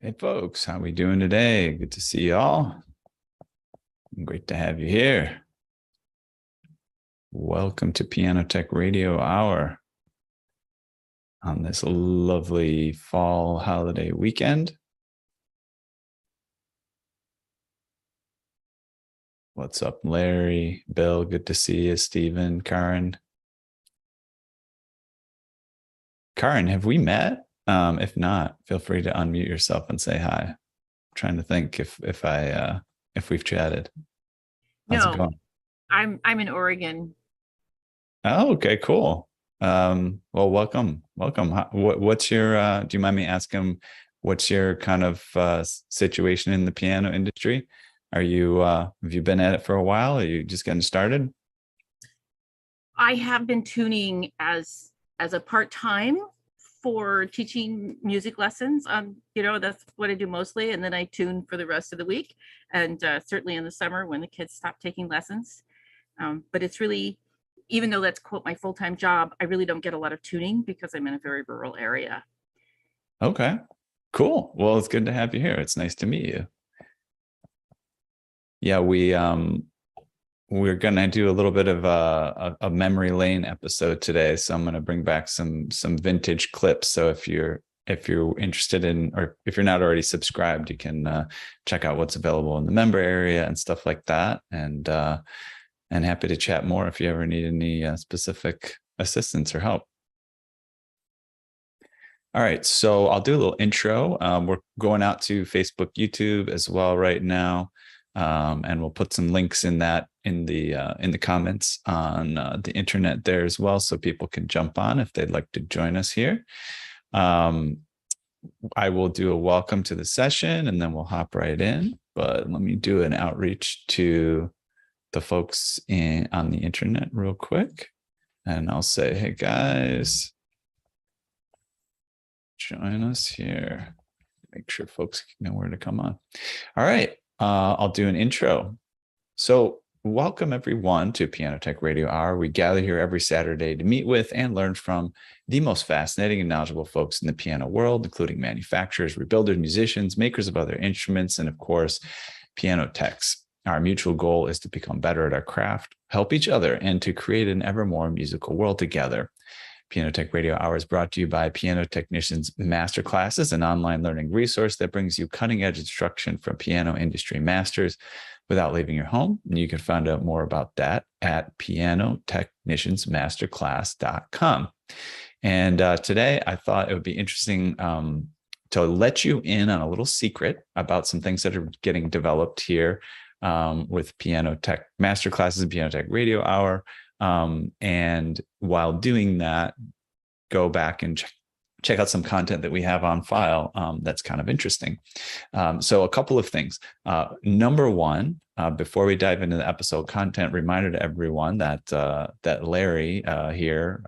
Hey folks, how we doing today? Good to see you all. Great to have you here. Welcome to Piano Tech Radio Hour on this lovely fall holiday weekend. What's up, Larry, Bill? Good to see you. Stephen, Karen. Karen, have we met? If not, feel free to unmute yourself and say hi. I'm trying to think if we've chatted. How's it No, going? I'm in Oregon. Oh, okay, cool. Well, welcome. What's your, do you mind me asking, what's your kind of situation in the piano industry? Are you, have you been at it for a while? Are you just getting started? I have been tuning as a part-time for teaching music lessons. That's what I do mostly, and then I tune for the rest of the week, and certainly in the summer when the kids stop taking lessons. But it's really, even though that's quote my full-time job, I really don't get a lot of tuning because I'm in a very rural area. Okay, cool. Well, it's good to have you here. It's nice to meet you. Yeah, we're gonna do a little bit of a memory lane episode today, so I'm gonna bring back some vintage clips. So if you're interested in, or if you're not already subscribed, you can check out what's available in the member area and stuff like that. And happy to chat more if you ever need any specific assistance or help. All right, so I'll do a little intro. We're going out to Facebook, YouTube as well right now. And we'll put some links in the comments on the internet there as well, so people can jump on if they'd like to join us here. I will do a welcome to the session and then we'll hop right in. But let me do an outreach to the folks on the internet real quick, and I'll say, hey guys, join us here. Make sure folks know where to come on. All right. I'll do an intro. So welcome everyone to Piano Tech Radio Hour. We gather here every Saturday to meet with and learn from the most fascinating and knowledgeable folks in the piano world, including manufacturers, rebuilders, musicians, makers of other instruments, and of course, piano techs. Our mutual goal is to become better at our craft, help each other, and to create an ever more musical world together. Piano Tech Radio Hour is brought to you by Piano Technicians Masterclasses, an online learning resource that brings you cutting-edge instruction from piano industry masters without leaving your home. And you can find out more about that at pianotechniciansmasterclass.com. And today I thought it would be interesting to let you in on a little secret about some things that are getting developed here with Piano Tech Masterclasses and Piano Tech Radio Hour. And while doing that, go back and check out some content that we have on file that's kind of interesting. So a couple of things. Number one, before we dive into the episode content, reminder to everyone that that Larry here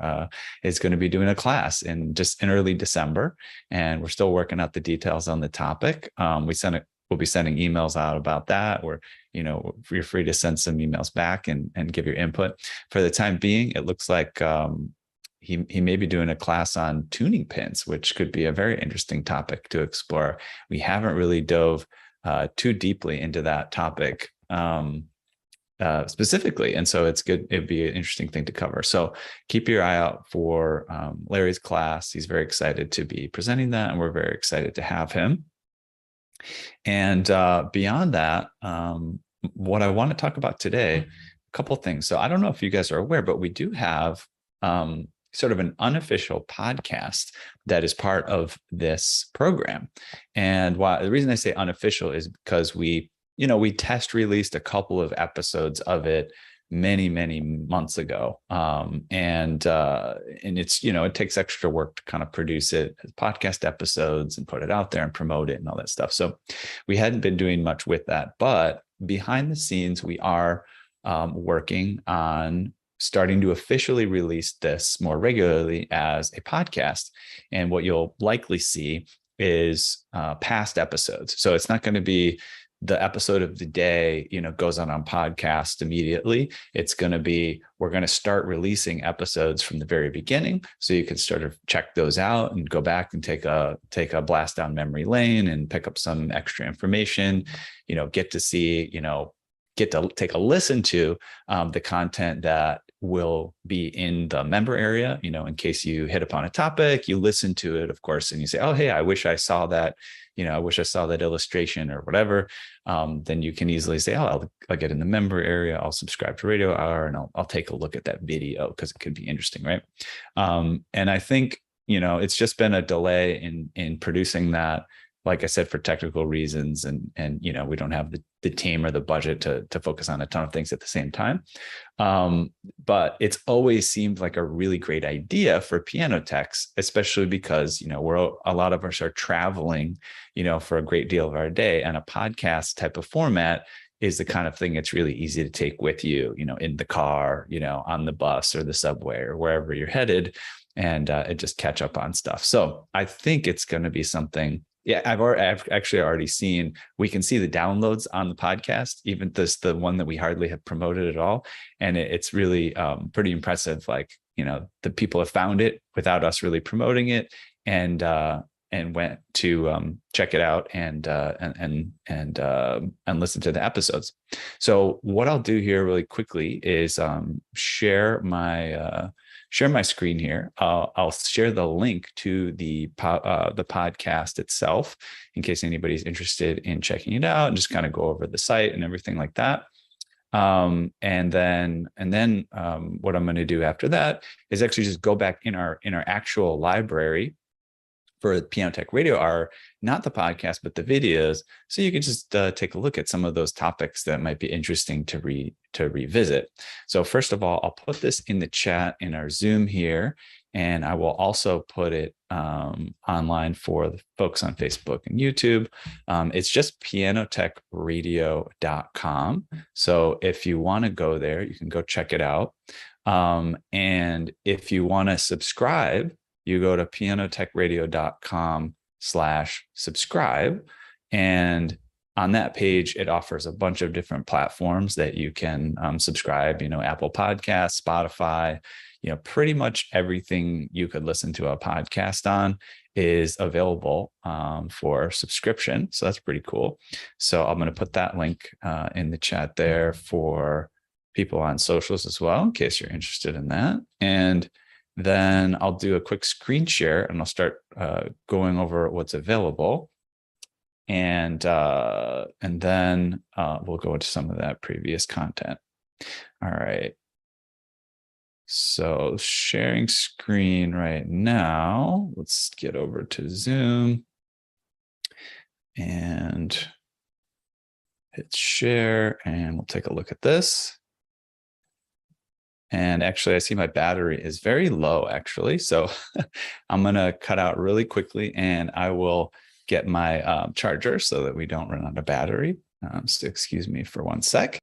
is going to be doing a class in early December, and we're still working out the details on the topic. We'll be sending emails out about that, or, you're free to send some emails back and give your input. For the time being, it looks like he may be doing a class on tuning pins, which could be a very interesting topic to explore. We haven't really dove too deeply into that topic specifically. And so it's good. It'd be an interesting thing to cover. So keep your eye out for Larry's class. He's very excited to be presenting that, and we're very excited to have him. And beyond that, what I want to talk about today, a couple of things. So I don't know if you guys are aware, but we do have sort of an unofficial podcast that is part of this program. And the reason I say unofficial is because we test released a couple of episodes of it many months ago, and it's it takes extra work to kind of produce it as podcast episodes and put it out there and promote it and all that stuff. So we hadn't been doing much with that, but behind the scenes we are working on starting to officially release this more regularly as a podcast. And what you'll likely see is past episodes. So it's not going to be the episode of the day, goes on podcast immediately. It's going to be, we're going to start releasing episodes from the very beginning. So you can sort of check those out and go back and take a blast down memory lane and pick up some extra information, get to see, get to take a listen to the content that will be in the member area, in case you hit upon a topic, you listen to it, of course, and you say, oh, hey, I wish I saw that, I wish I saw that illustration or whatever. Then you can easily say, oh, I'll get in the member area, I'll subscribe to Radio Hour, and I'll take a look at that video because it could be interesting, right? And I think, it's just been a delay in producing that, like I said, for technical reasons, and we don't have the team or the budget to focus on a ton of things at the same time. But it's always seemed like a really great idea for piano techs, especially because, a lot of us are traveling, for a great deal of our day, and a podcast type of format is the kind of thing it's really easy to take with you, in the car, on the bus or the subway or wherever you're headed, and just catch up on stuff. So I think it's going to be something. Yeah, I've actually already seen, we can see the downloads on the podcast, even the one that we hardly have promoted at all. And it's really pretty impressive. Like, the people have found it without us really promoting it, and went to check it out and listen to the episodes. So what I'll do here really quickly is share my screen here. I'll share the link to the podcast itself in case anybody's interested in checking it out, and just kind of go over the site and everything like that. And then what I'm going to do after that is actually just go back in our actual library for Piano Tech Radio Hour, not the podcast, but the videos. So you can just take a look at some of those topics that might be interesting to revisit. So first of all, I'll put this in the chat in our Zoom here, and I will also put it online for the folks on Facebook and YouTube. It's just pianotechradio.com. So if you want to go there, you can go check it out. And if you want to subscribe, you go to pianotechradio.com/subscribe. And on that page, it offers a bunch of different platforms that you can subscribe, Apple Podcasts, Spotify, pretty much everything you could listen to a podcast on is available for subscription. So that's pretty cool. So I'm going to put that link in the chat there for people on socials as well, in case you're interested in that. And then I'll do a quick screen share, and I'll start going over what's available. And then we'll go into some of that previous content. All right. So sharing screen right now. Let's get over to Zoom and hit share, and we'll take a look at this. And actually, I see my battery is very low, actually. So I'm going to cut out really quickly, and I will get my charger so that we don't run out of battery. So excuse me for one sec.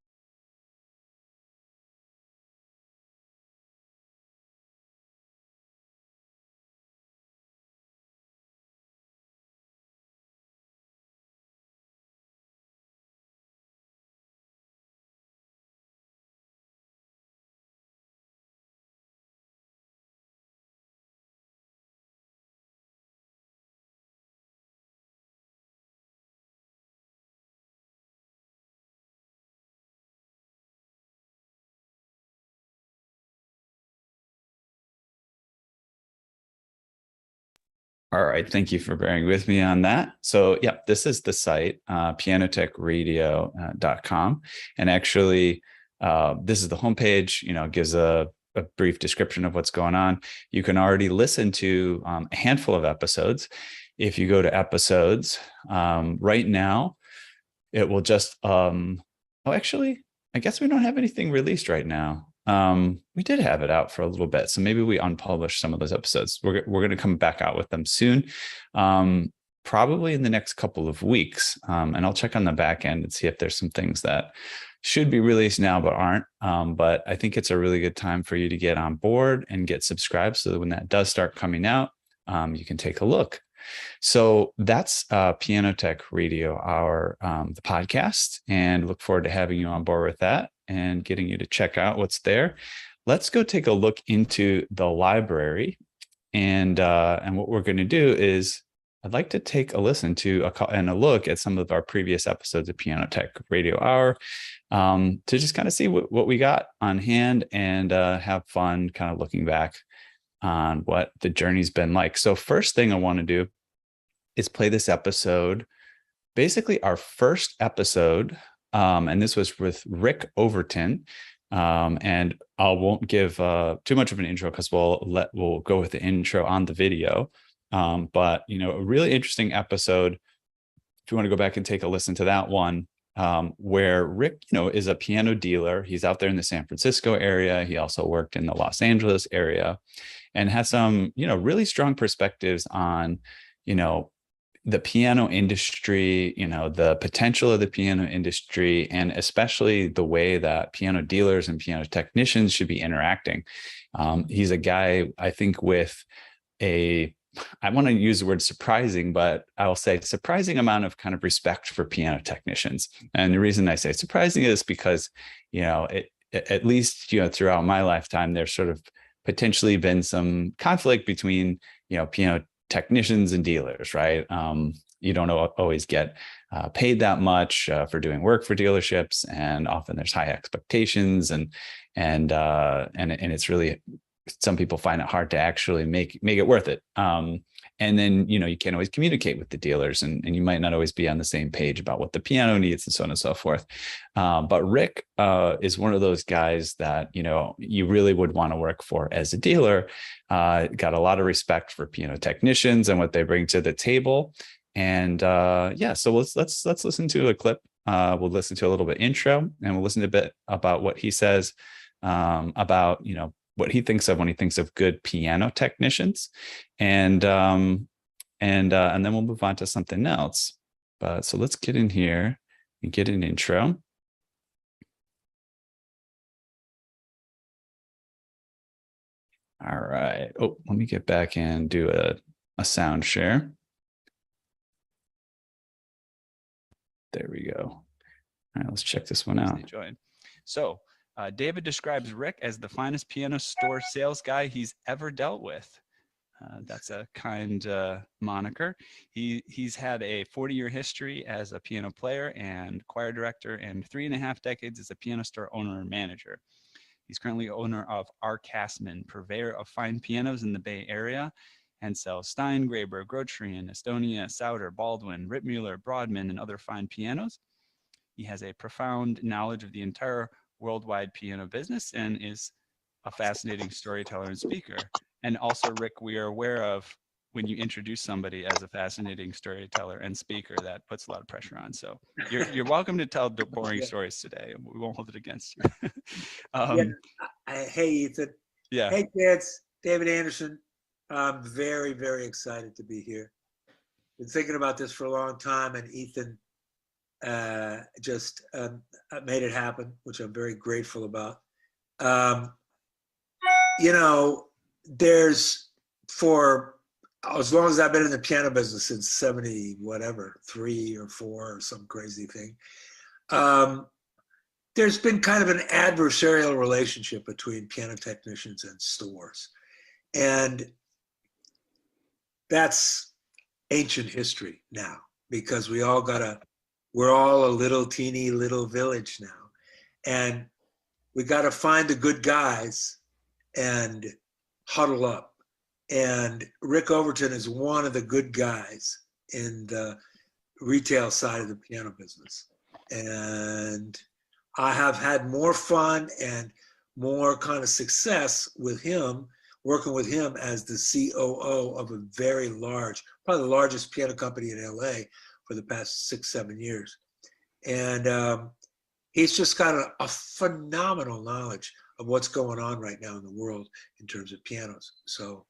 All right, thank you for bearing with me on that. So yeah, this is the site, pianotechradio.com. And actually, this is the homepage, gives a brief description of what's going on. You can already listen to a handful of episodes. If you go to episodes, right now, it will just, actually, I guess we don't have anything released right now. We did have it out for a little bit, so maybe we unpublished some of those episodes. We're going to come back out with them soon, probably in the next couple of weeks. And I'll check on the back end and see if there's some things that should be released now but aren't. But I think it's a really good time for you to get on board and get subscribed, so that when that does start coming out, you can take a look. So that's Piano Tech Radio Hour, the podcast, and look forward to having you on board with that and getting you to check out what's there. Let's go take a look into the library, and what we're going to do is I'd like to take a listen to a look at some of our previous episodes of Piano Tech Radio Hour, to just kind of see what we got on hand and have fun kind of looking back on what the journey's been like. So first thing I want to do is play this episode, basically our first episode, and this was with Rick Overton. And I won't give too much of an intro because we'll go with the intro on the video. But a really interesting episode. If you want to go back and take a listen to that one, where Rick, is a piano dealer. He's out there in the San Francisco area. He also worked in the Los Angeles area, and has some, really strong perspectives on, the piano industry, the potential of the piano industry, and especially the way that piano dealers and piano technicians should be interacting. He's a guy, I think, with I want to use the word surprising, but I will say surprising amount of kind of respect for piano technicians. And the reason I say surprising is because, at least, throughout my lifetime, there's sort of potentially been some conflict between, piano technicians and dealers, right? You don't always get paid that much for doing work for dealerships, and often there's high expectations, and it's really, some people find it hard to actually make it worth it. And then, you can't always communicate with the dealers, and you might not always be on the same page about what the piano needs and so on and so forth. But Rick is one of those guys that, you really would want to work for as a dealer. Got a lot of respect for piano technicians and what they bring to the table. And so let's listen to a clip. We'll listen to a little bit intro, and we'll listen to a bit about what he says about, what he thinks of when he thinks of good piano technicians, and then we'll move on to something else. But so let's get in here and get an intro. All right. Oh, let me get back and do a sound share. There we go. All right, let's check this one out. So David describes Rick as the finest piano store sales guy he's ever dealt with. That's a kind moniker. He's had a 40-year history as a piano player and choir director, and 3.5 decades as a piano store owner and manager. He's currently owner of R. Cassman, purveyor of fine pianos in the Bay Area, and sells Stein, Graber, Grotrian, Estonia, Sauter, Baldwin, Rittmuller, Broadman, and other fine pianos. He has a profound knowledge of the entire worldwide piano business and is a fascinating storyteller and speaker. And also, Rick, we are aware of when you introduce somebody as a fascinating storyteller and speaker, that puts a lot of pressure on. So you're welcome to tell boring stories today. We won't hold it against you. Hey, Ethan. Yeah. Hey, kids. David Anderson. I'm very, very excited to be here. Been thinking about this for a long time, and Ethan just made it happen, which I'm very grateful about. There's, for as long as I've been in the piano business, since 70 whatever, 3 or 4 or some crazy thing, there's been kind of an adversarial relationship between piano technicians and stores, and that's ancient history now, because we're all a little teeny little village now, and we got to find the good guys and huddle up. And Rick Overton is one of the good guys in the retail side of the piano business. And I have had more fun and more kind of success with him, working with him as the COO of a very large, probably the largest piano company in LA for the past 6-7 years. And he's just got a phenomenal knowledge of what's going on right now in the world in terms of pianos. So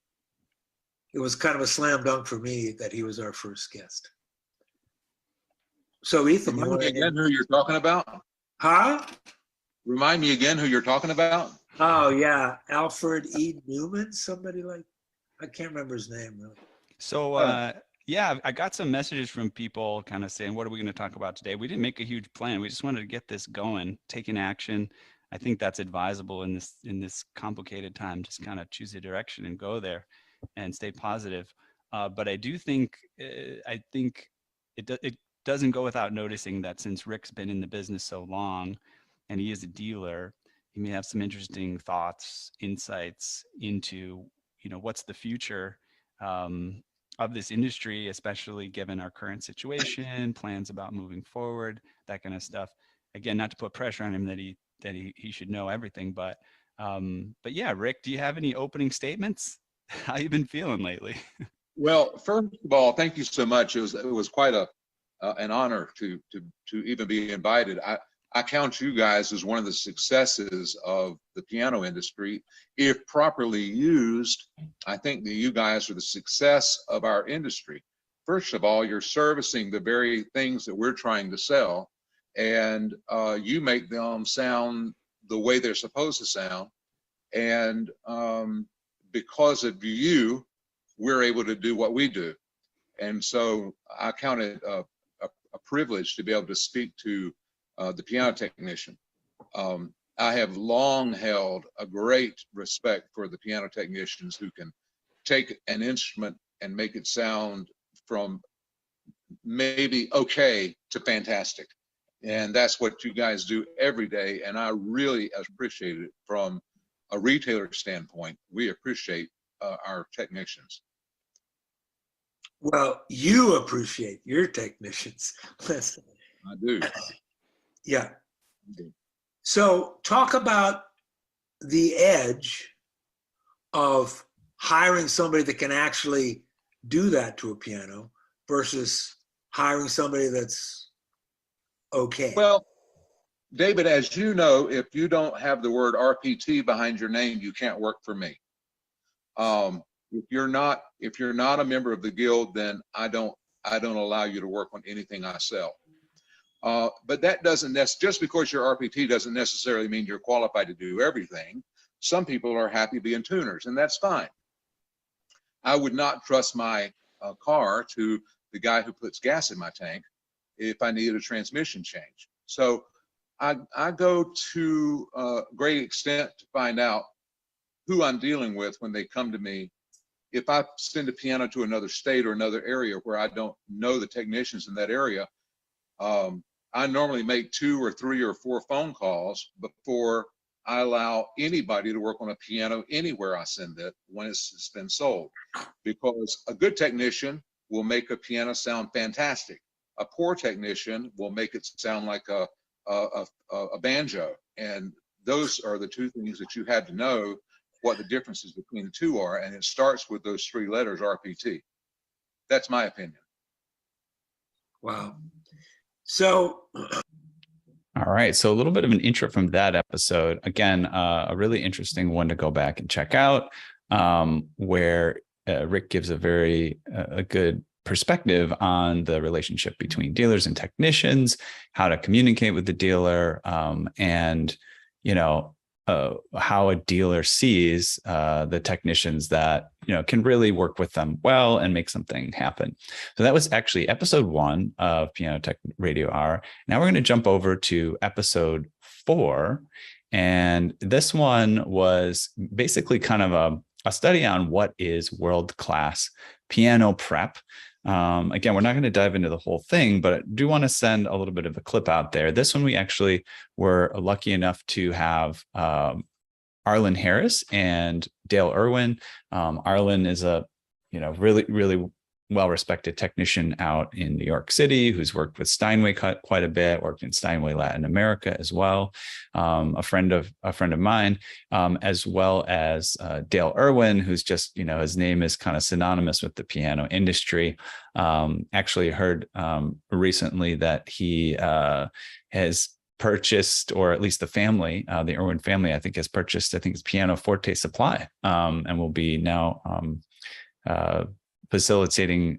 it was kind of a slam dunk for me that he was our first guest. So Ethan, remind me again who you're talking about? Huh? Remind me again who you're talking about? Oh yeah, Alfred E. Newman, somebody like, I can't remember his name really. So Yeah, I got some messages from people kind of saying, what are we going to talk about today? We didn't make a huge plan. We just wanted to get this going, taking action. I think that's advisable in this complicated time. Just kind of choose a direction and go there and stay positive. But I do think, it doesn't go without noticing that since Rick's been in the business so long and he is a dealer, he may have some interesting thoughts, insights into, what's the future of this industry, especially given our current situation, plans about moving forward, that kind of stuff. Again, not to put pressure on him that he should know everything, but yeah, Rick, do you have any opening statements? How you been feeling lately? Well, first of all, thank you so much. It was quite an honor to even be invited. I count you guys as one of the successes of the piano industry. If properly used, I think that you guys are the success of our industry. First of all, you're servicing the very things that we're trying to sell, and you make them sound the way they're supposed to sound. And because of you, we're able to do what we do. And so I count it a privilege to be able to speak to the piano technician. I have long held a great respect for the piano technicians who can take an instrument and make it sound from maybe okay to fantastic. And that's what you guys do every day. And I really appreciate it from a retailer standpoint. We appreciate our technicians. Well, you appreciate your technicians. Listen. I do. Yeah. So talk about the edge of hiring somebody that can actually do that to a piano versus hiring somebody that's okay. Well, David, as you know, if you don't have the word RPT behind your name, you can't work for me. If you're not a member of the guild, then I don't allow you to work on anything I sell. But that doesn't just because you're RPT doesn't necessarily mean you're qualified to do everything. Some people are happy being tuners, and that's fine. I would not trust my car to the guy who puts gas in my tank if I needed a transmission change. So I go to a great extent to find out who I'm dealing with when they come to me. If I send a piano to another state or another area where I don't know the technicians in that area, I normally make 2 or 3 or 4 phone calls before I allow anybody to work on a piano anywhere I send it when it's been sold. Because a good technician will make a piano sound fantastic. A poor technician will make it sound like a banjo. And those are the 2 things that you had to know what the differences between the 2 are. And it starts with those 3 letters, RPT. That's my opinion. Wow. So, all right. So a little bit of an intro from that episode. Again, a really interesting one to go back and check out, where Rick gives a very good perspective on the relationship between dealers and technicians, how to communicate with the dealer, and how a dealer sees the technicians that can really work with them well and make something happen. So that was actually episode 1 of Piano Tech Radio Hour. Now we're going to jump over to episode 4, and this one was basically kind of a study on what is world-class piano prep. Again, we're not going to dive into the whole thing, but I do want to send a little bit of a clip out there. This one, we actually were lucky enough to have Arlen Harris and Dale Irwin. Arlen is a really, really well-respected technician out in New York City who's worked with Steinway quite a bit, worked in Steinway Latin America as well. A friend of mine, as well as Dale Irwin, who's just, his name is kind of synonymous with the piano industry. Actually heard recently that he has purchased, or at least the family, the Irwin family, I think has purchased, his pianoforte supply, and will be now facilitating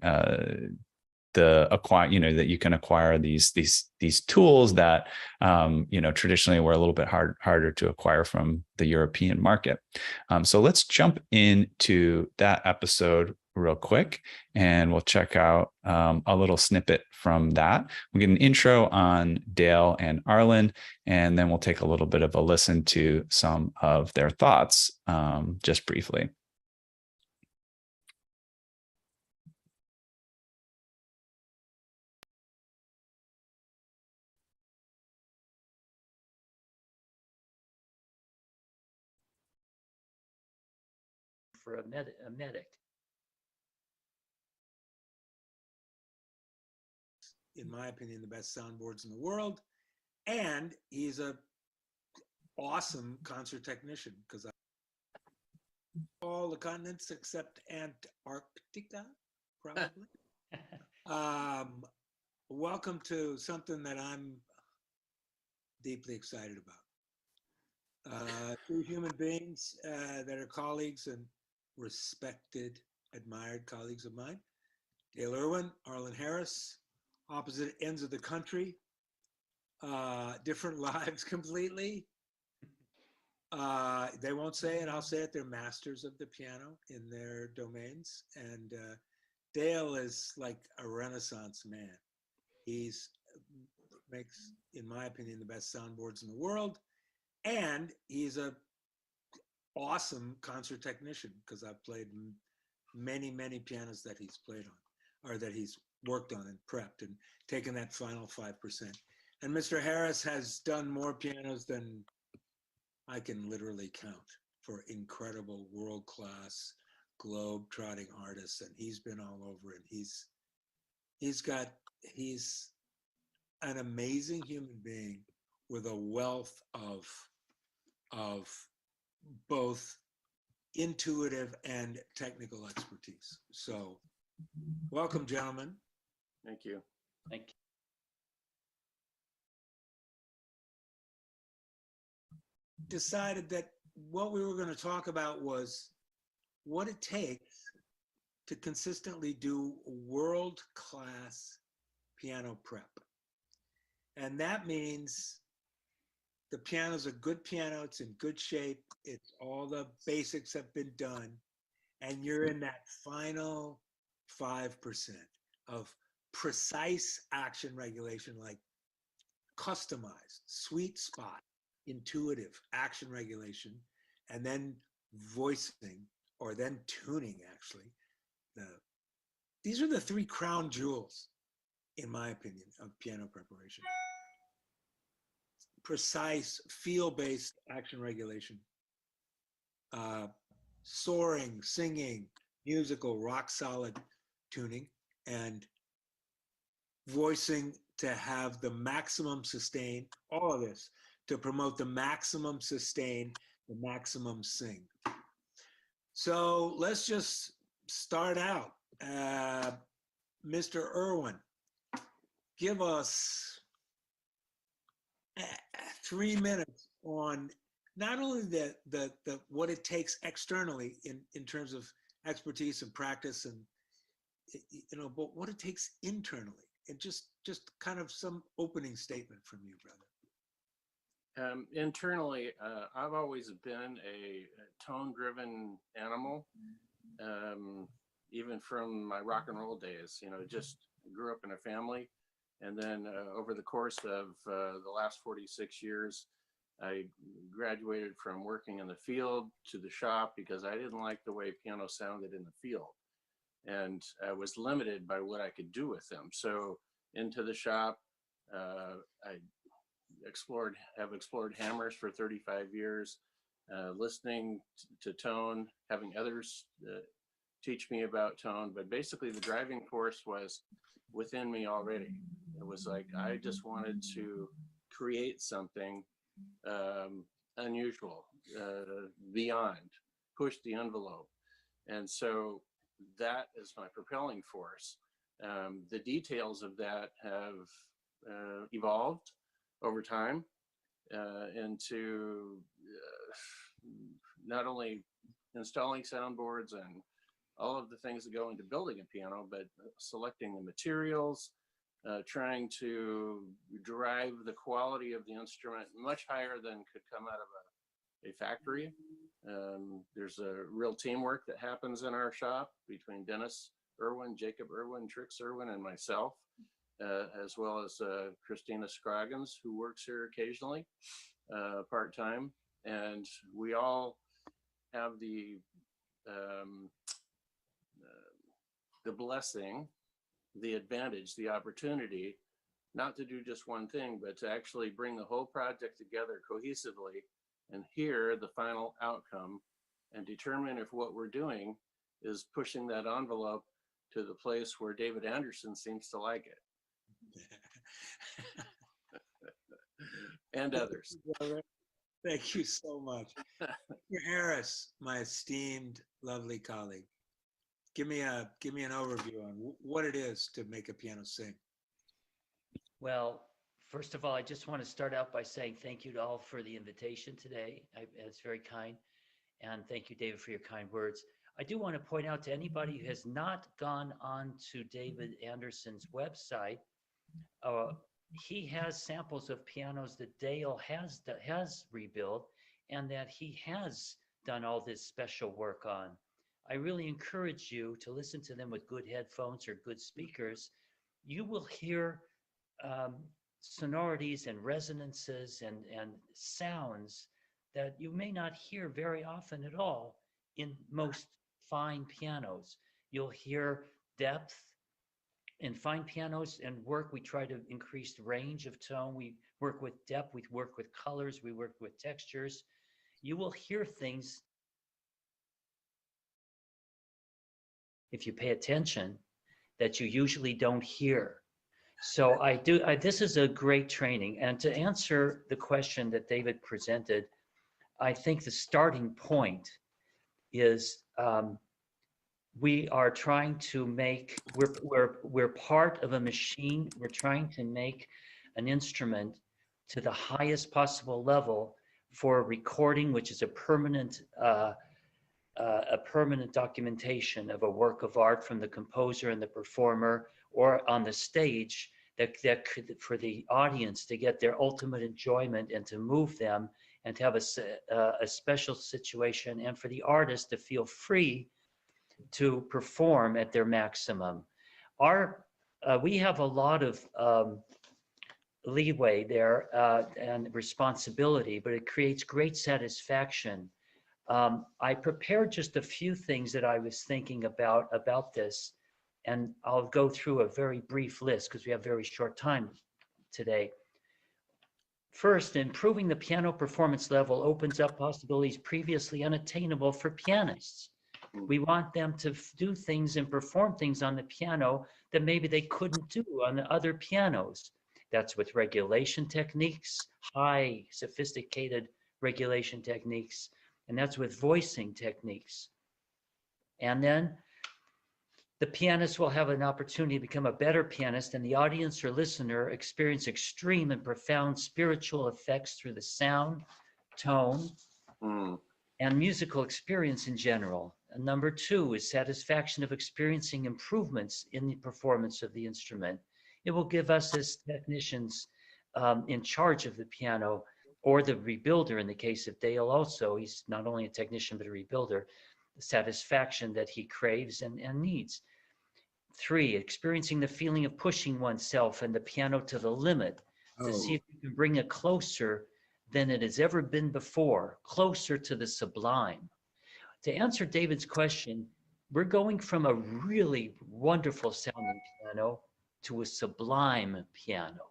the acquire, that you can acquire these tools that traditionally were a little bit harder to acquire from the European market. So let's jump into that episode real quick, and we'll check out a little snippet from that. We'll get an intro on Dale and Arlen, and then we'll take a little bit of a listen to some of their thoughts just briefly. For a medic. In my opinion, the best soundboards in the world. And he's a awesome concert technician, because all the continents except Antarctica, probably. Welcome to something that I'm deeply excited about. Two human beings that are colleagues and respected, admired colleagues of mine. Dale Irwin, Arlen Harris, opposite ends of the country, different lives completely. They won't say it, I'll say it, they're masters of the piano in their domains. And Dale is like a Renaissance man. He's makes, in my opinion, the best soundboards in the world. And he's a awesome concert technician, because I've played many, many pianos that he's played on, or that he's worked on and prepped and taken that final 5%. And Mr. Harris has done more pianos than I can literally count, for incredible world-class globe-trotting artists. And he's been all over it. He's an amazing human being with a wealth of both intuitive and technical expertise. So welcome, gentlemen. Thank you. Thank you. Decided that what we were going to talk about was what it takes to consistently do world-class piano prep. And that means the piano's a good piano, it's in good shape, it's all the basics have been done, and you're in that final 5% of precise action regulation, like customized, sweet spot, intuitive action regulation, and then voicing, or then tuning, actually. These are the three crown jewels, in my opinion, of piano preparation. Precise, feel-based action regulation, soaring, singing, musical, rock-solid tuning, and voicing to have the maximum sustain, all of this, to promote the maximum sustain, the maximum sing. So let's just start out. Mr. Irwin, give us 3 minutes on not only the what it takes externally in terms of expertise and practice, and but what it takes internally, and just kind of some opening statement from you, brother. Internally, I've always been a tone-driven animal, even from my rock and roll days. Just grew up in a family, and then over the course of the last 46 years, I graduated from working in the field to the shop because I didn't like the way piano sounded in the field, and I was limited by what I could do with them. So into the shop, I have explored hammers for 35 years, listening to tone, having others teach me about tone. But basically the driving force was within me already. It was like I just wanted to create something unusual, beyond, push the envelope. And so that is my propelling force. The details of that have evolved over time into not only installing soundboards and all of the things that go into building a piano, but selecting the materials, trying to drive the quality of the instrument much higher than could come out of a factory, There's a real teamwork that happens in our shop between Dennis Irwin, Jacob Irwin, Trix Irwin, and myself, as well as Christina Scroggins, who works here occasionally, part-time. And we all have the blessing, the advantage, the opportunity, not to do just one thing, but to actually bring the whole project together cohesively and hear the final outcome and determine if what we're doing is pushing that envelope to the place where David Anderson seems to like it. And others. Thank you so much. Mr. Harris, my esteemed, lovely colleague, give me an overview on what it is to make a piano sing. Well, first of all, I just want to start out by saying thank you to all for the invitation today. It's very kind. And thank you, David, for your kind words. I do want to point out to anybody who has not gone on to David Anderson's website, he has samples of pianos that Dale has rebuilt and that he has done all this special work on. I really encourage you to listen to them with good headphones or good speakers. You will hear sonorities and resonances and sounds that you may not hear very often at all in most fine pianos. You'll hear depth. In fine pianos and work, we try to increase the range of tone. We work with depth, we work with colors, we work with textures. You will hear things, if you pay attention, that you usually don't hear. So this is a great training. And to answer the question that David presented, I think the starting point is we are trying to make, we're part of a machine. We're trying to make an instrument to the highest possible level for recording, which is a permanent documentation of a work of art from the composer and the performer, or on the stage, that could, for the audience to get their ultimate enjoyment and to move them and to have a special situation, and for the artist to feel free to perform at their maximum. We have a lot of leeway there and responsibility, but it creates great satisfaction. I prepared just a few things that I was thinking about this, and I'll go through a very brief list because we have very short time today. First, improving the piano performance level opens up possibilities previously unattainable for pianists. We want them to do things and perform things on the piano that maybe they couldn't do on the other pianos. That's with regulation techniques, high sophisticated regulation techniques, and that's with voicing techniques. And then the pianist will have an opportunity to become a better pianist, and the audience or listener experience extreme and profound spiritual effects through the sound, tone, and musical experience in general. And number two is satisfaction of experiencing improvements in the performance of the instrument. It will give us as technicians in charge of the piano, or the rebuilder in the case of Dale also, he's not only a technician but a rebuilder, the satisfaction that he craves and needs. Three, experiencing the feeling of pushing oneself and the piano to the limit to see if you can bring it closer than it has ever been before, closer to the sublime. To answer David's question, we're going from a really wonderful sounding piano to a sublime piano.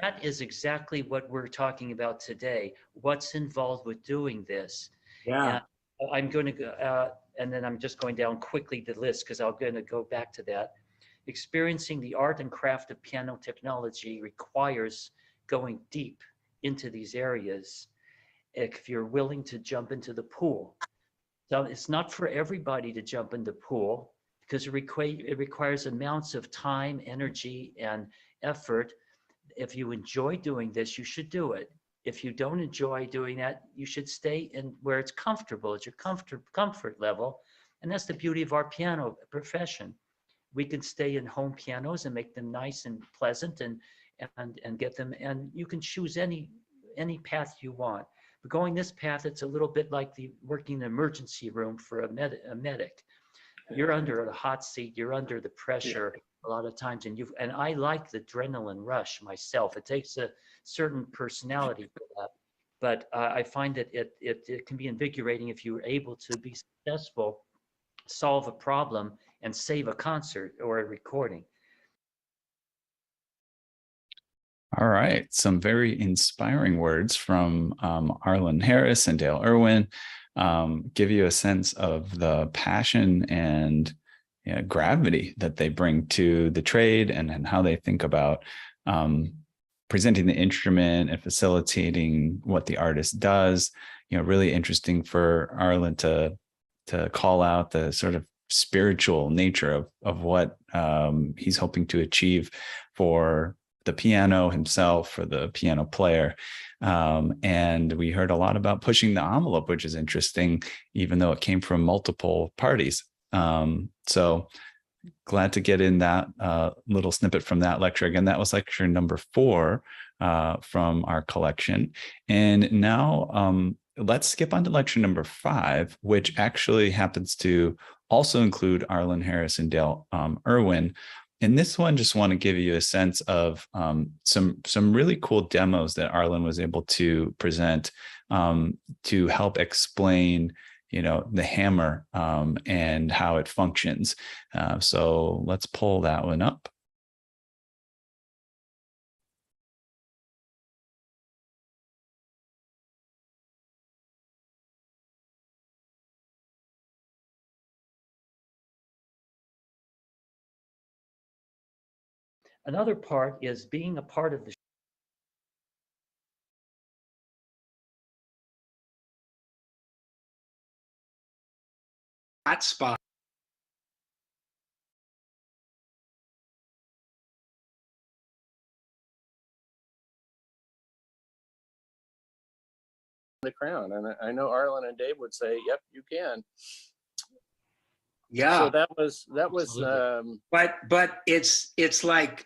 That is exactly what we're talking about today. What's involved with doing this? Yeah. And I'm going to go, and then I'm just going down quickly the list because I'm going to go back to that. Experiencing the art and craft of piano technology requires going deep into these areas if you're willing to jump into the pool. So it's not for everybody to jump in the pool because it requires amounts of time, energy, and effort. If you enjoy doing this, you should do it. If you don't enjoy doing that, you should stay in where it's comfortable, at your comfort level. And that's the beauty of our piano profession. We can stay in home pianos and make them nice and pleasant and get them, and you can choose any path you want. we're going this path, it's a little bit like working in the emergency room for a medic. You're under the hot seat, you're under the pressure a lot of times, and I like the adrenaline rush myself. It takes a certain personality for that, but I find that it can be invigorating if you're able to be successful, solve a problem, and save a concert or a recording. All right. Some very inspiring words from Arlen Harris and Dale Irwin. Give you a sense of the passion and gravity that they bring to the trade, and how they think about presenting the instrument and facilitating what the artist does. Really interesting for Arlen to call out the sort of spiritual nature of what he's hoping to achieve for the piano himself, for the piano player. And we heard a lot about pushing the envelope, which is interesting, even though it came from multiple parties. So glad to get in that little snippet from that lecture. Again, that was lecture number 4 from our collection. And now let's skip on to lecture number 5, which actually happens to also include Arlen Harris and Dale Irwin. In this one, just want to give you a sense of some really cool demos that Arlen was able to present to help explain, the hammer and how it functions. So let's pull that one up. Another part is being a part of hot spot. The crown, and I know Arlen and Dave would say, "Yep, you can." Yeah. So that was. But it's like,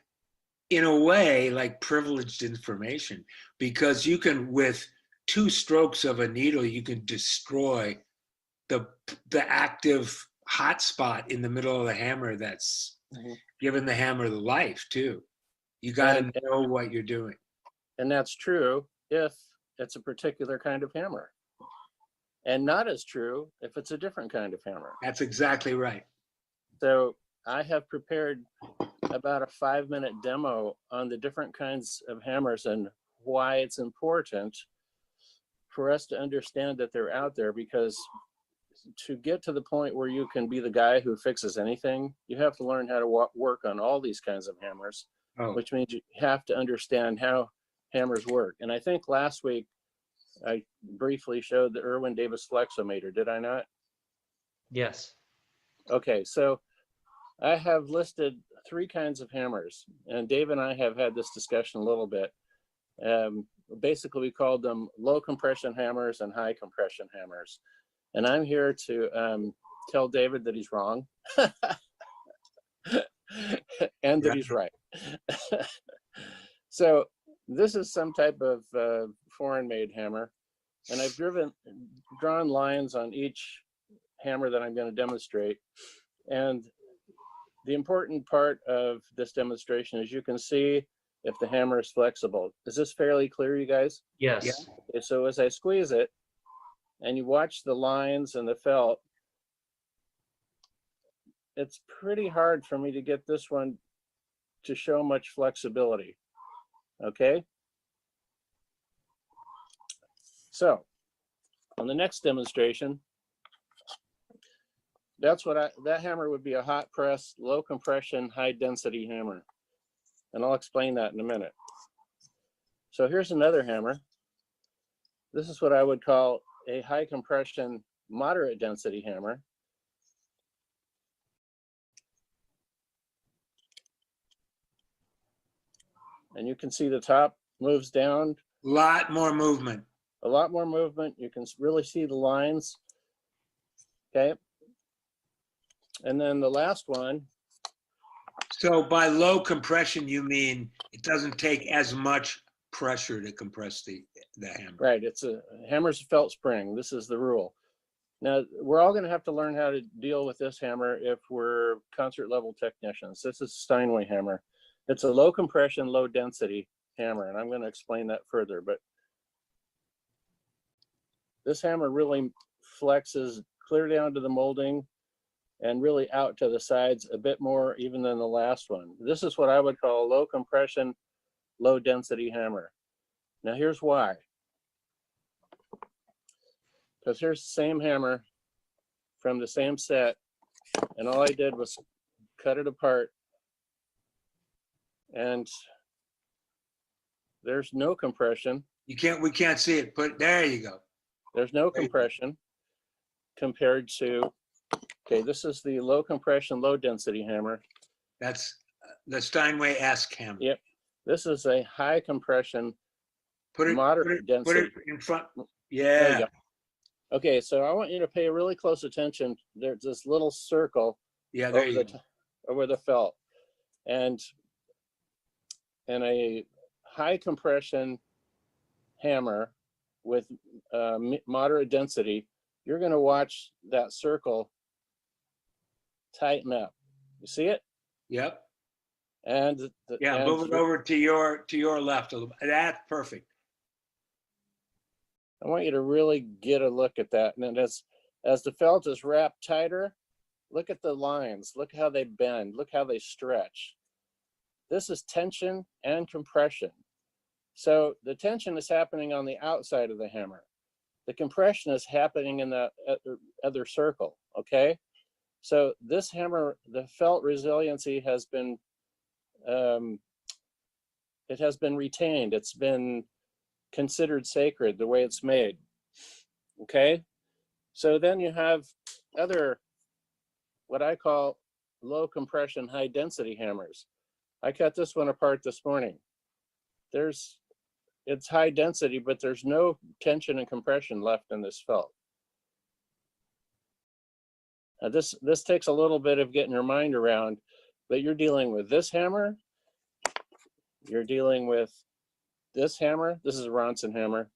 in a way, like privileged information, because you can, with 2 strokes of a needle, you can destroy the active hot spot in the middle of the hammer that's giving the hammer the life too. You got to know what you're doing. And that's true if it's a particular kind of hammer, and not as true if it's a different kind of hammer. That's exactly right. So I have prepared about a 5-minute demo on the different kinds of hammers and why it's important for us to understand that they're out there, because to get to the point where you can be the guy who fixes anything, you have to learn how to work on all these kinds of hammers, which means you have to understand how hammers work. And I think last week I briefly showed the Irwin Davis flexometer, did I not? Yes. Okay, so I have listed 3 kinds of hammers, and Dave and I have had this discussion a little bit. Basically, we called them low compression hammers and high compression hammers. And I'm here to tell David that he's wrong and that he's right. So this is some type of foreign-made hammer, and I've drawn lines on each hammer that I'm going to demonstrate. And the important part of this demonstration is you can see if the hammer is flexible. Is this fairly clear, you guys? Yes. Yeah. Okay, so as I squeeze it, and you watch the lines and the felt, it's pretty hard for me to get this one to show much flexibility. Okay? So, on the next demonstration, that hammer would be a hot press, low compression, high density hammer. And I'll explain that in a minute. So here's another hammer. This is what I would call a high compression, moderate density hammer. And you can see the top moves down. A lot more movement. A lot more movement. You can really see the lines. Okay. And then the last one. So by low compression, you mean it doesn't take as much pressure to compress the hammer. Right. It's a hammer's a felt spring. This is the rule. Now, we're all going to have to learn how to deal with this hammer if we're concert level technicians. This is Steinway Hammer. It's a low compression, low density hammer, and I'm going to explain that further. But this hammer really flexes clear down to the molding and really out to the sides a bit more even than the last one. This is what I would call a low compression, low density hammer. Now here's why. Because here's the same hammer from the same set, and all I did was cut it apart, and there's no compression. We can't see it, but there you go. There's no compression compared to, okay, this is the low compression, low density hammer. That's the Steinway-esque hammer. Yep. This is a high compression, moderate put density. it in front. There Yeah. you go. Okay, so I want you to pay really close attention. There's this little circle Yeah, there you go. over the felt, and a high compression hammer with moderate density, you're going to watch that circle tighten up. You see it? Yep. And Move it over to your left a little. That's perfect. I want you to really get a look at that. And then as the felt is wrapped tighter, look at the lines. Look how they bend. Look how they stretch. This is tension and compression. So the tension is happening on the outside of the hammer. The compression is happening in the other circle, okay? So this hammer, the felt resiliency has been, it has been retained. It's been considered sacred the way it's made, okay? So then you have other, what I call low compression, high density hammers. I cut this one apart this morning. It's high density, but there's no tension and compression left in this felt. Now this takes a little bit of getting your mind around, but you're dealing with this hammer, you're dealing with this hammer. This is a Ronson hammer.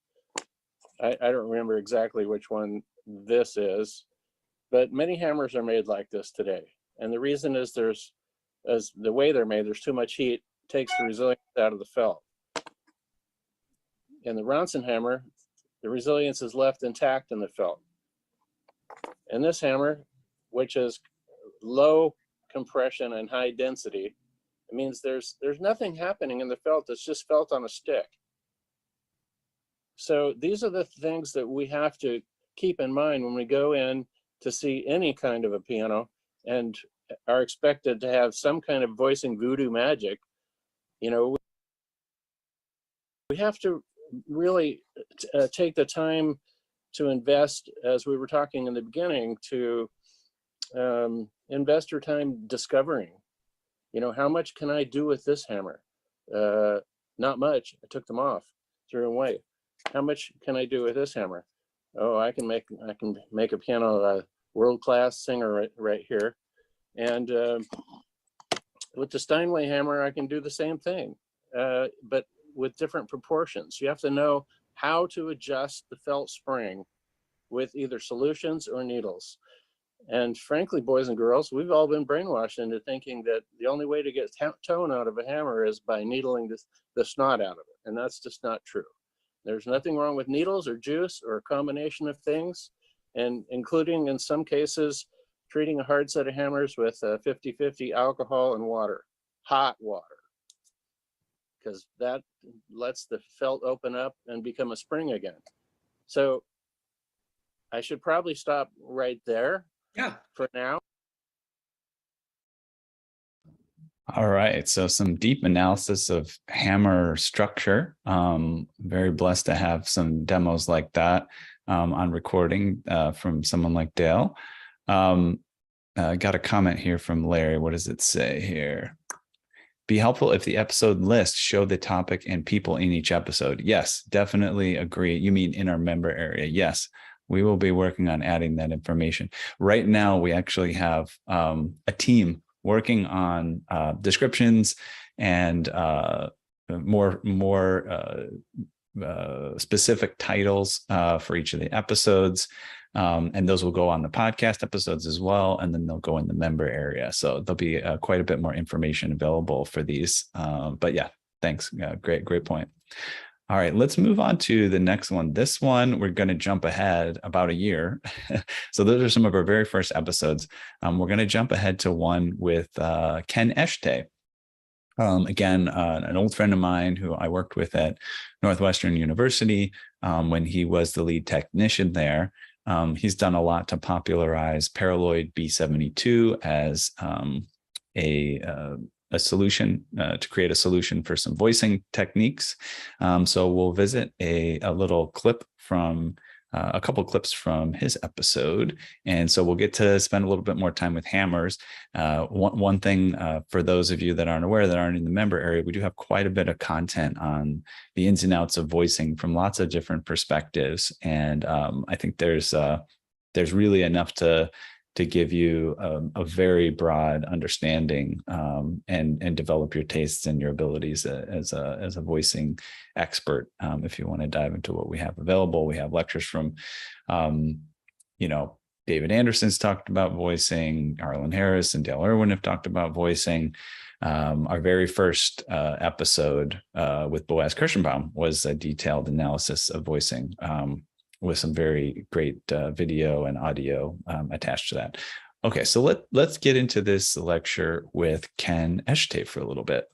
I don't remember exactly which one this is, but many hammers are made like this today. And the reason is as the way they're made, there's too much heat, takes the resilience out of the felt. In the Ronson hammer, the resilience is left intact in the felt. And this hammer, which is low compression and high density, it means there's nothing happening in the felt. It's just felt on a stick. So these are the things that we have to keep in mind when we go in to see any kind of a piano and are expected to have some kind of voicing voodoo magic. You know, we have to really take the time to invest, as we were talking in the beginning, to invest your time discovering, you know, how much can I do with this hammer? Not much. I took them off, threw them away. How much can I do with this hammer? Oh, I can make a piano a world-class singer right here. And with the Steinway hammer, I can do the same thing, but with different proportions. You have to know how to adjust the felt spring with either solutions or needles. And frankly, boys and girls, we've all been brainwashed into thinking that the only way to get tone out of a hammer is by needling the snot out of it. And that's just not true. There's nothing wrong with needles or juice or a combination of things, and including in some cases, treating a hard set of hammers with 50-50 alcohol and water, hot water, because that lets the felt open up and become a spring again. So I should probably stop right there. Yeah. For now. All right. So some deep analysis of hammer structure. Very blessed to have some demos like that on recording from someone like Dale. Got a comment here from Larry. What does it say here? Be helpful if the episode list show the topic and people in each episode. Yes, definitely agree. You mean in our member area? Yes. We will be working on adding that information. Right now, we actually have a team working on descriptions and specific titles for each of the episodes. And those will go on the podcast episodes as well. And then they'll go in the member area. So there'll be quite a bit more information available for these. But yeah, thanks. Great point. All right, let's move on to the next one. This one, we're going to jump ahead about a year. So those are some of our very first episodes. We're going to jump ahead to one with Ken Eschte. Again, an old friend of mine who I worked with at Northwestern University when he was the lead technician there. He's done a lot to popularize Paraloid B72 as a solution to create a solution for some voicing techniques. So we'll visit a little clip from a couple clips from his episode. And so we'll get to spend a little bit more time with hammers. One thing for those of you that aren't aware, that aren't in the member area, we do have quite a bit of content on the ins and outs of voicing from lots of different perspectives. And I think there's really enough to give you a very broad understanding and develop your tastes and your abilities as a voicing expert. If you want to dive into what we have available, we have lectures from, David Anderson's talked about voicing, Arlen Harris and Dale Irwin have talked about voicing. Our very first episode with Boaz Kirschenbaum was a detailed analysis of voicing. With some very great video and audio attached to that. Okay, so let's get into this lecture with Ken Eschte for a little bit.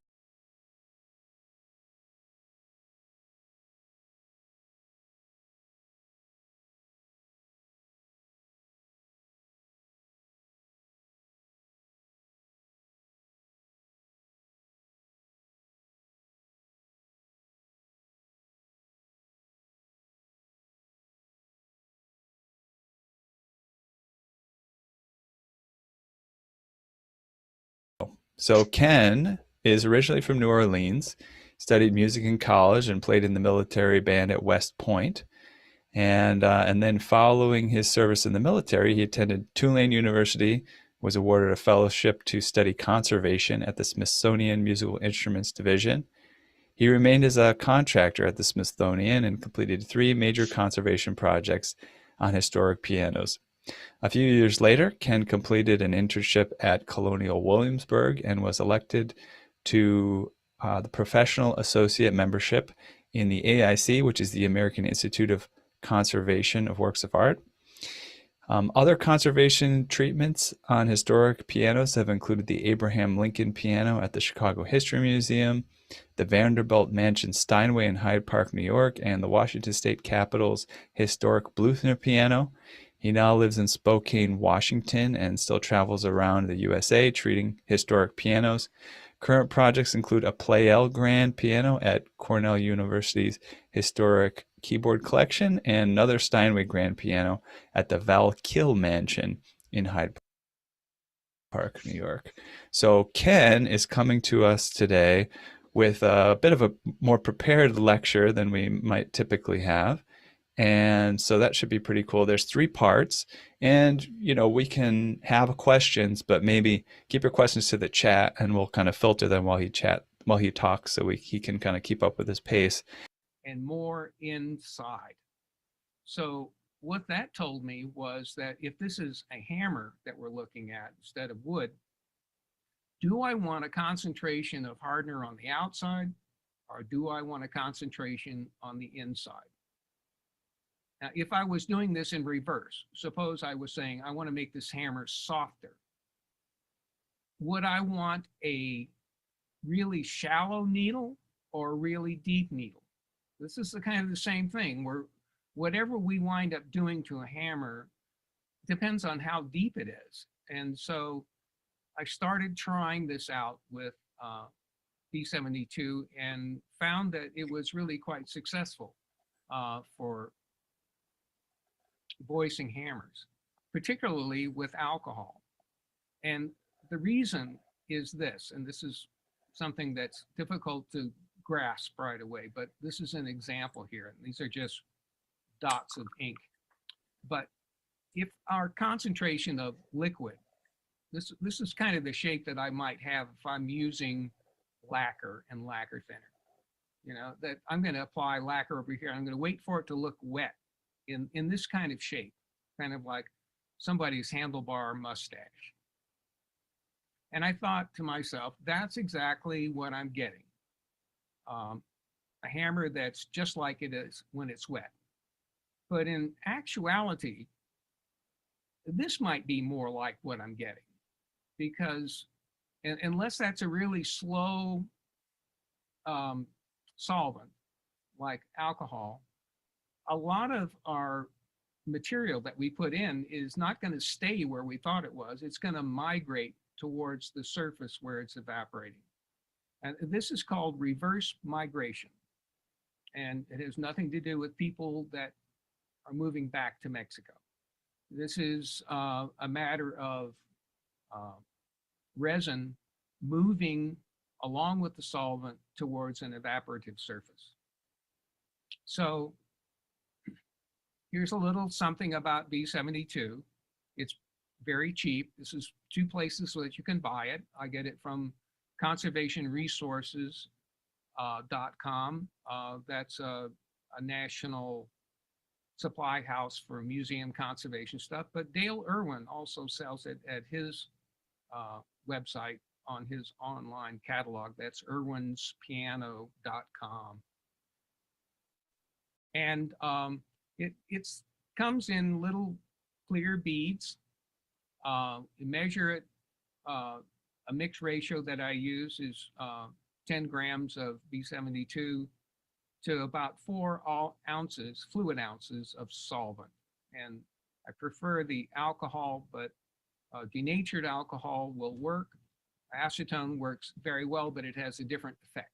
So Ken is originally from New Orleans, studied music in college and played in the military band at West Point. And then following his service in the military, he attended Tulane University, was awarded a fellowship to study conservation at the Smithsonian Musical Instruments Division. He remained as a contractor at the Smithsonian and completed 3 major conservation projects on historic pianos. A few years later, Ken completed an internship at Colonial Williamsburg and was elected to the professional associate membership in the AIC, which is the American Institute of Conservation of Works of Art. Other conservation treatments on historic pianos have included the Abraham Lincoln piano at the Chicago History Museum, the Vanderbilt Mansion Steinway in Hyde Park, New York, and the Washington State Capitol's historic Bluthner piano. He now lives in Spokane, Washington, and still travels around the USA treating historic pianos. Current projects include a Pleyel grand piano at Cornell University's Historic Keyboard Collection and another Steinway grand piano at the Val Kill Mansion in Hyde Park, New York. So Ken is coming to us today with a bit of a more prepared lecture than we might typically have. And so that should be pretty cool. There's 3 parts, and we can have questions, but maybe keep your questions to the chat, and we'll kind of filter them while he talks, so he can kind of keep up with his pace. And more inside. So what that told me was that if this is a hammer that we're looking at instead of wood, do I want a concentration of hardener on the outside, or do I want a concentration on the inside? Now, if I was doing this in reverse, suppose I was saying, I want to make this hammer softer. Would I want a really shallow needle or a really deep needle? This is the kind of the same thing where whatever we wind up doing to a hammer depends on how deep it is. And so I started trying this out with B72 and found that it was really quite successful for voicing hammers, particularly with alcohol. And the reason is this, and this is something that's difficult to grasp right away, but this is an example here. These are just dots of ink. But if our concentration of liquid, this is kind of the shape that I might have if I'm using lacquer and lacquer thinner. that I'm going to apply lacquer over here. I'm going to wait for it to look wet in this kind of shape, kind of like somebody's handlebar mustache. And I thought to myself, that's exactly what I'm getting. A hammer that's just like it is when it's wet. But in actuality, this might be more like what I'm getting, because unless that's a really slow solvent like alcohol, a lot of our material that we put in is not going to stay where we thought it was. It's going to migrate towards the surface where it's evaporating. And this is called reverse migration. And it has nothing to do with people that are moving back to Mexico. This is a matter of resin moving along with the solvent towards an evaporative surface. So here's a little something about B72. It's very cheap. This is 2 places so that you can buy it. I get it from conservationresources.com. That's a national supply house for museum conservation stuff. But Dale Irwin also sells it at his website on his online catalog. That's irwinspiano.com. And it comes in little clear beads. You measure it. A mixed ratio that I use is 10 grams of B72 to about 4 ounces, fluid ounces of solvent. And I prefer the alcohol, but denatured alcohol will work. Acetone works very well, but it has a different effect.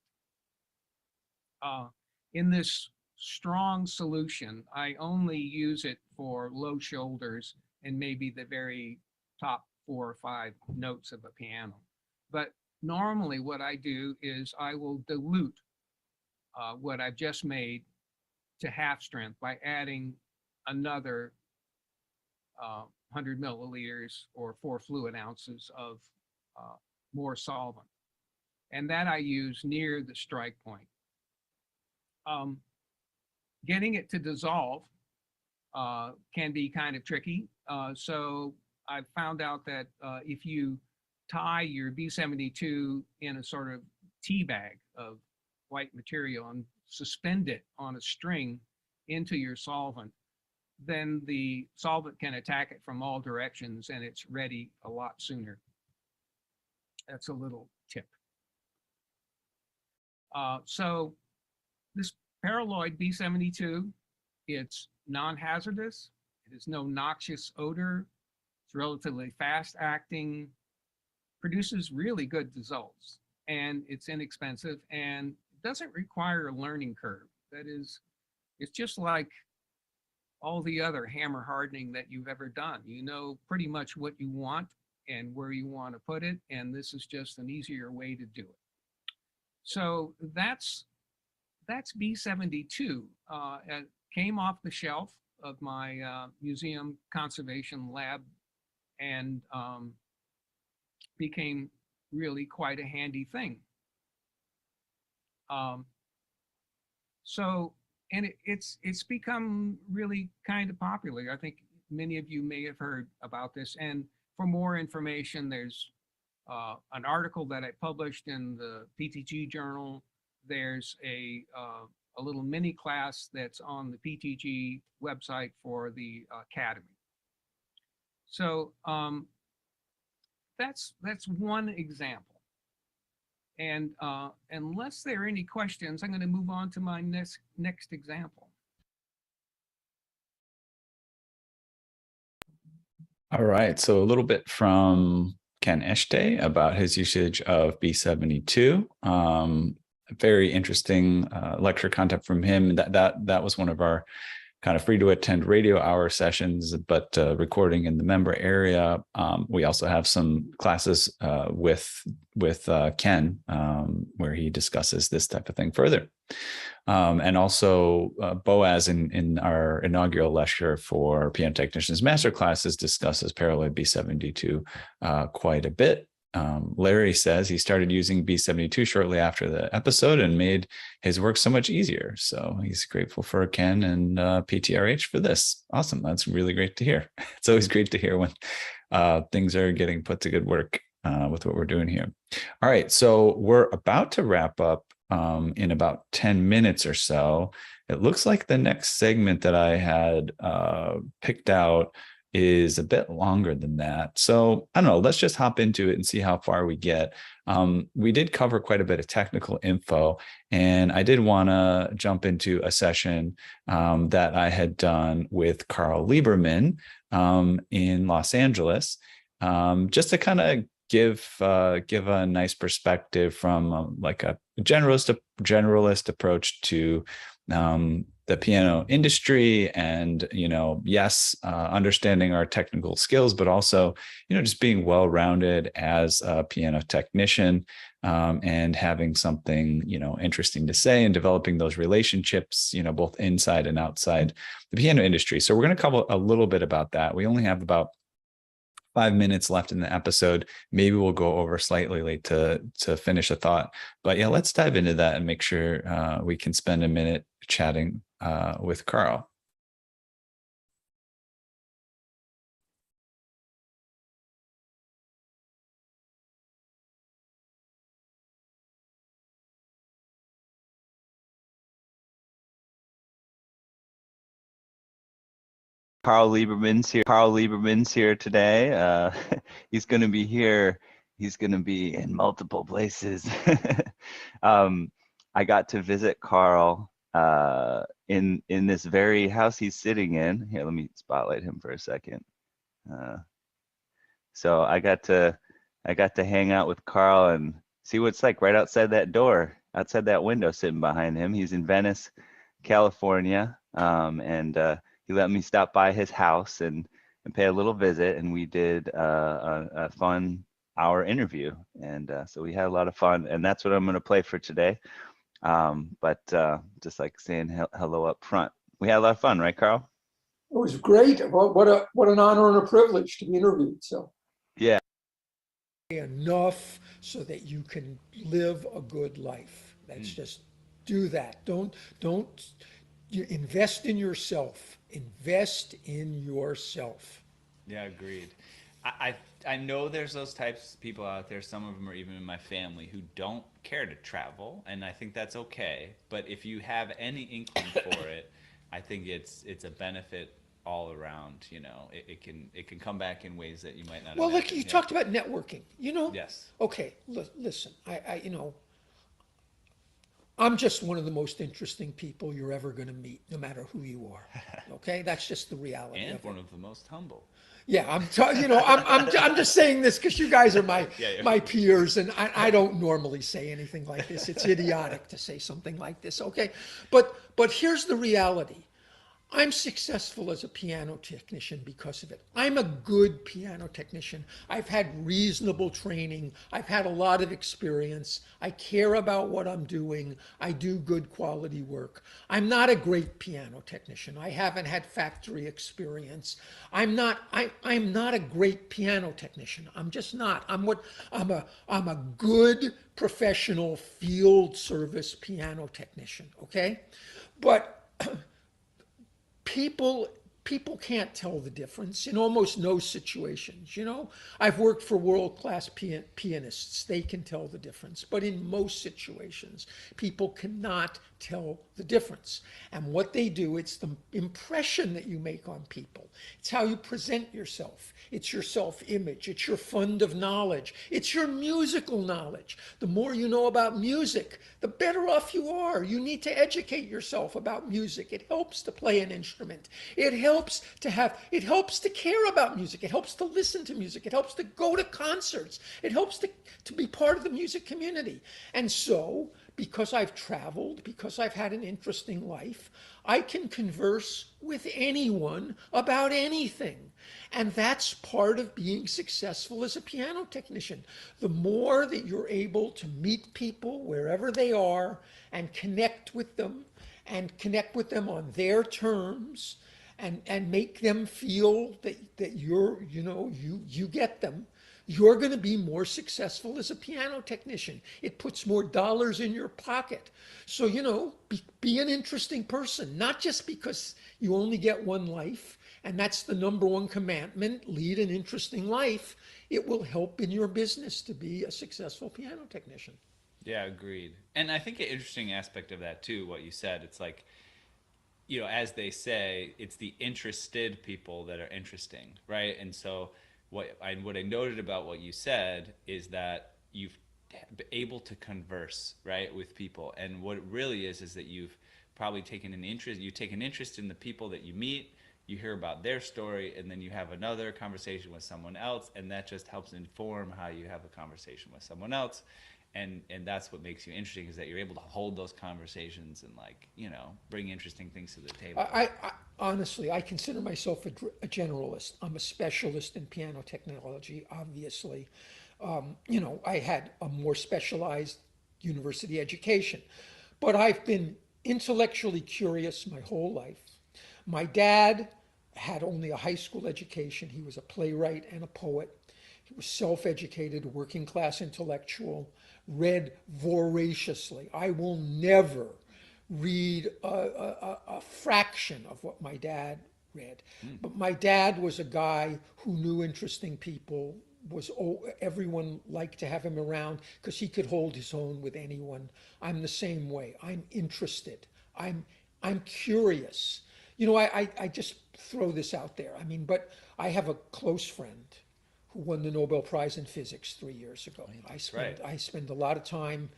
In this strong solution, I only use it for low shoulders and maybe the very top 4 or 5 notes of a piano. But normally what I do is I will dilute what I've just made to half strength by adding another 100 milliliters or 4 fluid ounces of more solvent. And that I use near the strike point. Getting it to dissolve can be kind of tricky. So I've found out that if you tie your B72 in a sort of tea bag of white material and suspend it on a string into your solvent, then the solvent can attack it from all directions and it's ready a lot sooner. That's a little tip. So this paraloid B72, it's non-hazardous. It has no noxious odor. It's relatively fast acting, produces really good results, and it's inexpensive and doesn't require a learning curve. That is, it's just like all the other hammer hardening that you've ever done. You know pretty much what you want and where you want to put it, and this is just an easier way to do it. So that's B72. It came off the shelf of my museum conservation lab and became really quite a handy thing. And it's become really kind of popular. I think many of you may have heard about this. And for more information, there's an article that I published in the PTG journal. There's a little mini class that's on the PTG website for the Academy. So that's one example. And unless there are any questions, I'm going to move on to my next example. All right. So a little bit from Ken Eschte about his usage of B72. Very interesting lecture content from him. That was one of our kind of free to attend radio hour sessions, but recording in the member area. We also have some classes with Ken where he discusses this type of thing further. And also Boaz in our inaugural lecture for piano technicians master classes discusses parallel B72 quite a bit. Larry says he started using B72 shortly after the episode and made his work so much easier. So he's grateful for Ken and PTRH for this. Awesome. That's really great to hear. It's always great to hear when things are getting put to good work with what we're doing here. All right. So we're about to wrap up in about 10 minutes or so. It looks like the next segment that I had picked out is a bit longer than that. So I don't know, let's just hop into it and see how far we get. We did cover quite a bit of technical info, and I did want to jump into a session that I had done with Carl Lieberman in Los Angeles, just to kind of give a nice perspective from like a generalist approach to the piano industry, and yes, understanding our technical skills, but also just being well-rounded as a piano technician, and having something interesting to say, and developing those relationships both inside and outside the piano industry. So we're going to cover a little bit about that. We only have about 5 minutes left in the episode. Maybe we'll go over slightly late to finish a thought, but yeah, let's dive into that and make sure we can spend a minute chatting with Carl. Carl Lieberman's here today. He's going to be here. He's going to be in multiple places. I got to visit Carl in this very house he's sitting in. Here, let me spotlight him for a second. So I got to hang out with Carl and see what it's like right outside that door, outside that window, sitting behind him. He's in Venice, California, and he let me stop by his house and pay a little visit, and we did a fun hour interview, and so we had a lot of fun, and that's what I'm going to play for today. But just like saying hello up front, we had a lot of fun, right, Carl? It was great. What an honor and a privilege to be interviewed. So yeah, enough so that you can live a good life. That's just do that. Don't you invest in yourself. Invest in yourself. Yeah, agreed. I know there's those types of people out there. Some of them are even in my family who don't care to travel, and I think that's okay. But if you have any inkling for it, I think it's a benefit all around. It can come back in ways that you might not. Well, imagine. look, you talked about networking. Yes. Okay, listen. I'm just one of the most interesting people you're ever going to meet, no matter who you are. Okay, that's just the reality. And of one it. of the most humble. Yeah, I'm just saying this because you guys are my peers, and I don't normally say anything like this. It's idiotic to say something like this. Okay, but here's the reality. I'm successful as a piano technician because of it. I'm a good piano technician. I've had reasonable training. I've had a lot of experience. I care about what I'm doing. I do good quality work. I'm not a great piano technician. I haven't had factory experience. I'm not a great piano technician. I'm just not. I'm a good professional field service piano technician, okay? But people can't tell the difference in almost no situations. I've worked for world-class pianists. They can tell the difference. But in most situations, people cannot tell the difference. And what they do, it's the impression that you make on people. It's how you present yourself. It's your self-image. It's your fund of knowledge. It's your musical knowledge. The more you know about music, the better off you are. You need to educate yourself about music. It helps to play an instrument. It helps to care about music. It helps to listen to music. It helps to go to concerts. It helps to be part of the music community. And so, because I've traveled, because I've had an interesting life, I can converse with anyone about anything. And that's part of being successful as a piano technician. The more that you're able to meet people wherever they are and connect with them on their terms, and make them feel that you get them, you're going to be more successful as a piano technician. It puts more dollars in your pocket. So, be an interesting person, not just because you only get one life, and that's the number one commandment, lead an interesting life. It will help in your business to be a successful piano technician. Yeah, agreed. And I think an interesting aspect of that too, what you said, it's like, as they say, it's the interested people that are interesting, right? And so what I noted about what you said is that you've been able to converse, right, with people. And what it really is that you've probably taken an interest in the people that you meet, you hear about their story, and then you have another conversation with someone else, and that just helps inform how you have a conversation with someone else. And that's what makes you interesting, is that you're able to hold those conversations and bring interesting things to the table. I honestly, I consider myself a generalist. I'm a specialist in piano technology, obviously. I had a more specialized university education, but I've been intellectually curious my whole life. My dad had only a high school education. He was a playwright and a poet. He was self-educated, working class intellectual, read voraciously. I will never read a fraction of what my dad read. But my dad was a guy who knew interesting people, everyone liked to have him around because he could hold his own with anyone. I'm the same way. I'm interested. I'm curious. I just throw this out there. But I have a close friend who won the Nobel Prize in Physics 3 years ago. I spend a lot of time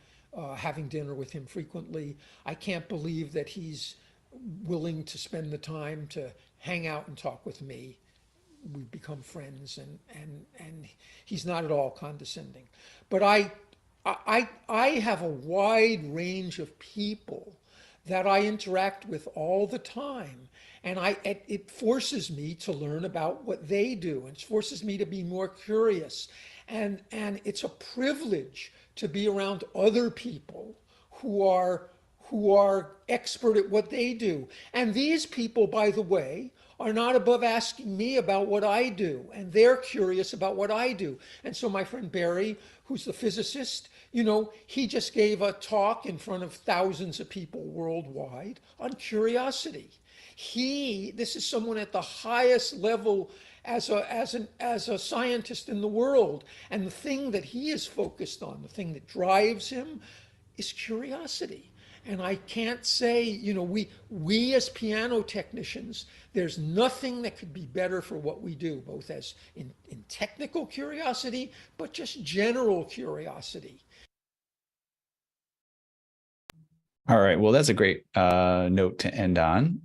having dinner with him frequently. I can't believe that he's willing to spend the time to hang out and talk with me. We've become friends, and he's not at all condescending. But I have a wide range of people that I interact with all the time. And it forces me to learn about what they do. And it forces me to be more curious. And it's a privilege to be around other people who are expert at what they do. And these people, by the way, are not above asking me about what I do. And they're curious about what I do. And so my friend Barry, who's the physicist, he just gave a talk in front of thousands of people worldwide on curiosity. This is someone at the highest level as a scientist in the world. And the thing that he is focused on, the thing that drives him, is curiosity. And I can't say, we as piano technicians, there's nothing that could be better for what we do, both as in technical curiosity, but just general curiosity. All right. Well, that's a great note to end on.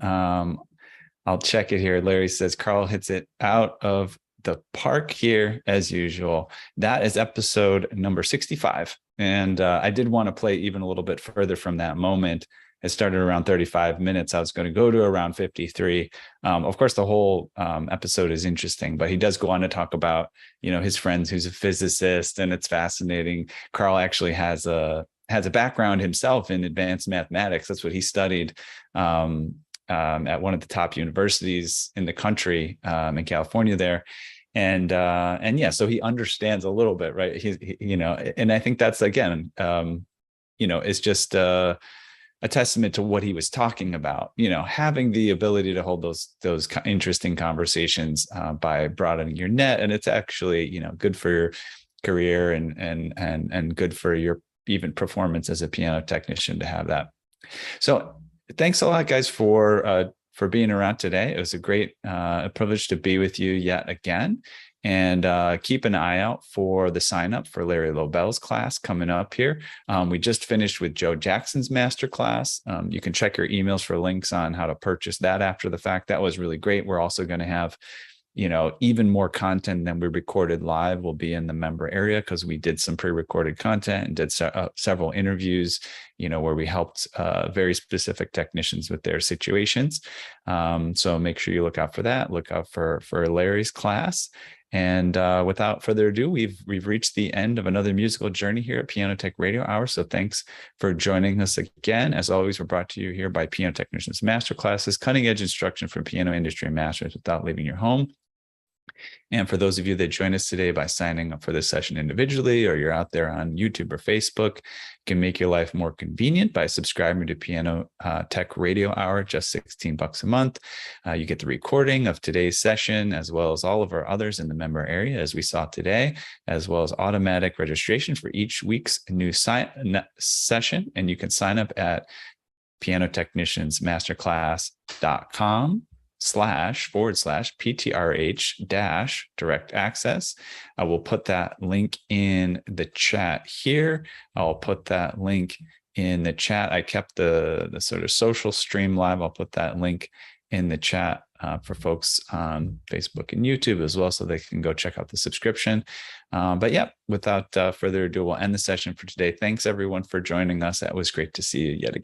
I'll check it here. Larry says Carl hits it out of the park here as usual. That is episode number 65. And I did want to play even a little bit further from that moment. It started around 35 minutes. I was going to go to around 53. Of course, the whole episode is interesting, but he does go on to talk about, his friends who's a physicist, and it's fascinating. Carl actually has a background himself in advanced mathematics. That's what he studied at one of the top universities in the country, in California there. And yeah, so he understands a little bit, right? And I think that's, again, it's just a testament to what he was talking about, having the ability to hold those interesting conversations by broadening your net. And it's actually, good for your career and good for your even performance as a piano technician to have that. So thanks a lot, guys, for being around today. It was a great privilege to be with you yet again. And keep an eye out for the sign up for Larry Lobel's class coming up here. We just finished with Joe Jackson's masterclass. You can check your emails for links on how to purchase that after the fact. That was really great. We're also going to have even more content than we recorded live will be in the member area, because we did some pre-recorded content and did several interviews, where we helped very specific technicians with their situations. So make sure you look out for that. Look out for Larry's class. And without further ado, we've reached the end of another musical journey here at Piano Tech Radio Hour. So thanks for joining us again. As always, we're brought to you here by Piano Technicians Masterclasses, cutting edge instruction for piano industry masters without leaving your home. And for those of you that join us today by signing up for this session individually, or you're out there on YouTube or Facebook, you can make your life more convenient by subscribing to Piano Tech Radio Hour, just $16 a month. You get the recording of today's session, as well as all of our others in the member area, as we saw today, as well as automatic registration for each week's new session. And you can sign up at pianotechniciansmasterclass.com//PTRH direct access. I will put that link in the chat here. I'll put that link in the chat. I kept the sort of social stream live. I'll put that link in the chat for folks on Facebook and YouTube as well, so they can go check out the subscription. But yeah, without further ado, we'll end the session for today. Thanks everyone for joining us. That was great to see you yet again.